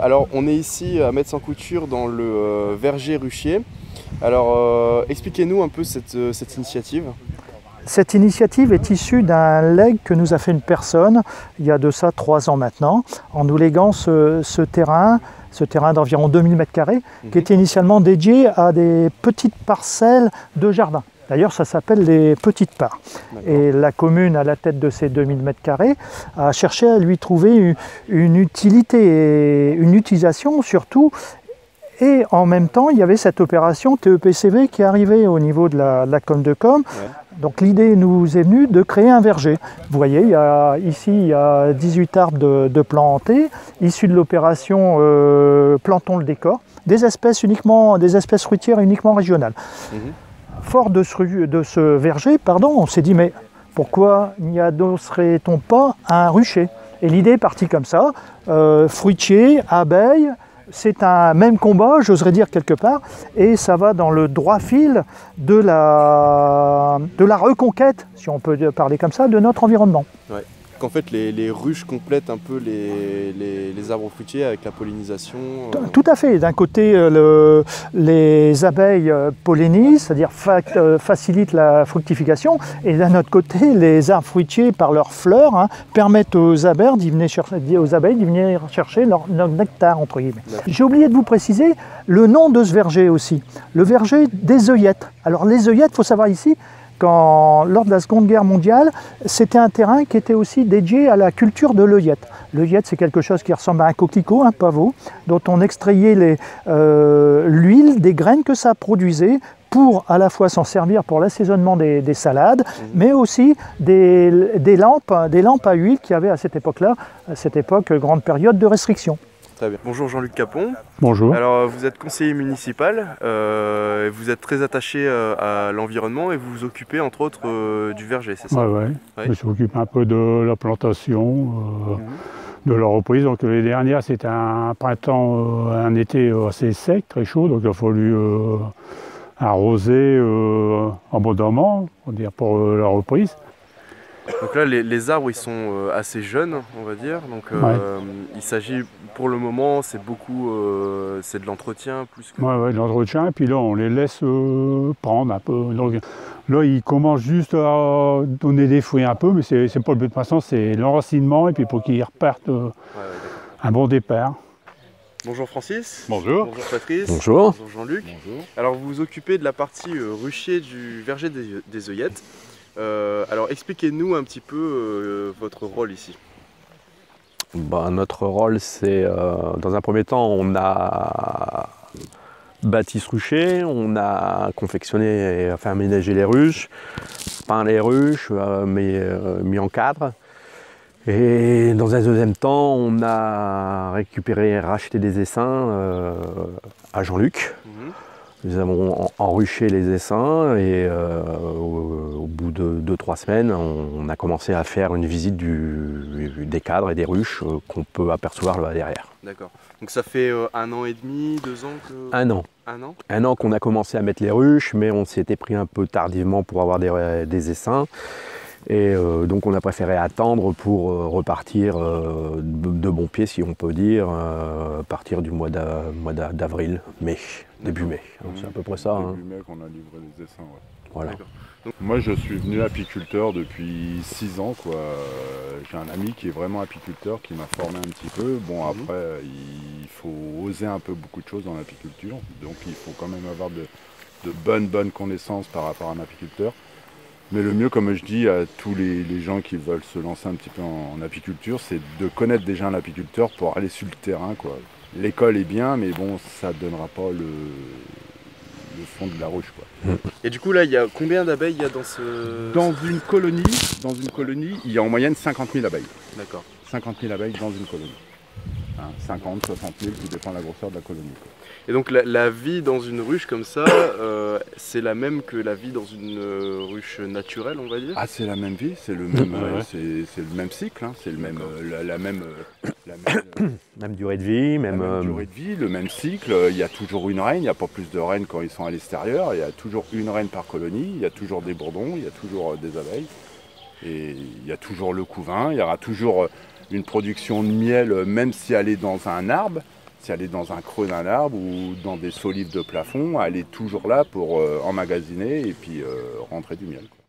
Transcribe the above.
Alors on est ici à Metz-en-Couture dans le verger ruchier. Alors expliquez-nous un peu cette initiative. Cette initiative est issue d'un legs que nous a fait une personne il y a de ça 3 ans maintenant, en nous léguant ce terrain d'environ 2000 m², qui était initialement dédié à des petites parcelles de jardin. D'ailleurs, ça s'appelle les petites parts. Et la commune, à la tête de ces 2000 m², a cherché à lui trouver une utilité et une utilisation surtout. Et en même temps, il y avait cette opération TEPCV qui arrivait au niveau de la com. Donc l'idée nous est venue de créer un verger. Vous voyez, ici, il y a 18 arbres de plantés, issus de l'opération Plantons le décor, des espèces fruitières uniquement régionales. Fort de ce verger, on s'est dit, mais pourquoi n'y adosserait-on pas un rucher? Et l'idée est partie comme ça, fruitier, abeilles. C'est un même combat, j'oserais dire quelque part, et ça va dans le droit fil de la reconquête, si on peut parler comme ça, de notre environnement. Ouais. En fait, les ruches complètent un peu les arbres fruitiers avec la pollinisation. Tout à fait. D'un côté, les abeilles pollinisent, c'est-à-dire facilitent la fructification, et d'un autre côté, les arbres fruitiers, par leurs fleurs, permettent aux abeilles d'y venir chercher leur nectar, entre guillemets. J'ai oublié de vous préciser le nom de ce verger aussi, le verger des œillettes. Alors les œillettes, il faut savoir ici, lors de la Seconde Guerre mondiale, c'était un terrain qui était aussi dédié à la culture de l'œillette. L'œillette, c'est quelque chose qui ressemble à un coquelicot, un pavot, dont on extrayait l'huile des graines que ça produisait pour à la fois s'en servir pour l'assaisonnement des salades, mais aussi des lampes à huile qu'il y avait à cette époque-là, grande période de restriction. Très bien. Bonjour Jean-Luc Capon. Bonjour. Alors vous êtes conseiller municipal, vous êtes très attaché à l'environnement et vous vous occupez entre autres du verger, c'est ça? Oui. Je m'occupe un peu de la plantation, de la reprise. Donc l'année dernière c'était un printemps, un été assez sec, très chaud, donc il a fallu arroser abondamment pour la reprise. Donc là, les arbres, ils sont assez jeunes, on va dire. Donc, il s'agit, pour le moment, c'est de l'entretien plus que... Oui, de l'entretien. Et puis là, on les laisse prendre un peu. Donc, là, ils commencent juste à donner des fruits un peu, mais c'est pas le but de l'instant, c'est l'enracinement et puis pour qu'ils repartent un bon départ. Bonjour Francis. Bonjour. Bonjour Patrice. Bonjour. Bonjour Jean-Luc. Bonjour. Alors, vous vous occupez de la partie ruchier du verger des œillettes. Alors expliquez-nous un petit peu votre rôle ici. Notre rôle, c'est dans un premier temps, on a bâti ce rucher, on a confectionné et fait aménager les ruches, peint les ruches, mis en cadre. Et dans un deuxième temps, on a récupéré et racheté des essaims à Jean-Luc. Nous avons enruché les essaims et au bout de 2-3 semaines, on a commencé à faire une visite des cadres et des ruches qu'on peut apercevoir là derrière. D'accord. Donc ça fait 1 an et demi, 2 ans que... 1 an. 1 an. 1 an qu'on a commencé à mettre les ruches, mais on s'était pris un peu tardivement pour avoir des essaims. Et donc on a préféré attendre pour repartir de bon pied, si on peut dire, à partir du mois d'avril, mai, début mai. C'est à peu près ça. Début mai qu'on a livré les essaims, ouais. Voilà. Donc, moi je suis venu apiculteur depuis 6 ans, quoi. J'ai un ami qui est vraiment apiculteur, qui m'a formé un petit peu. Bon après, il faut oser un peu beaucoup de choses dans l'apiculture, donc il faut quand même avoir de bonnes connaissances par rapport à un apiculteur. Mais le mieux, comme je dis à tous les gens qui veulent se lancer un petit peu en apiculture, c'est de connaître déjà un apiculteur pour aller sur le terrain, quoi. L'école est bien, mais bon, ça ne donnera pas le fond de la ruche, quoi. Et du coup, là, il y a combien d'abeilles il y a dans ce... Dans une colonie, il y a en moyenne 50 000 abeilles. D'accord. 50 000 abeilles dans une colonie. 50, 60 000, tout dépend de la grosseur de la colonie, quoi. Et donc la vie dans une ruche comme ça, c'est la même que la vie dans une ruche naturelle, on va dire? Ah, c'est la même vie, c'est le même, c'est le même cycle, hein, c'est le même, Même durée de vie, même durée de vie, le même cycle. Il y a toujours une reine, il n'y a pas plus de reines quand ils sont à l'extérieur. Il y a toujours une reine par colonie, il y a toujours des bourdons, il y a toujours des abeilles. Et il y a toujours le couvain, il y aura toujours une production de miel, même si elle est dans un arbre. Si elle est dans un creux d'un arbre ou dans des solives de plafond, elle est toujours là pour emmagasiner et puis rentrer du miel, quoi.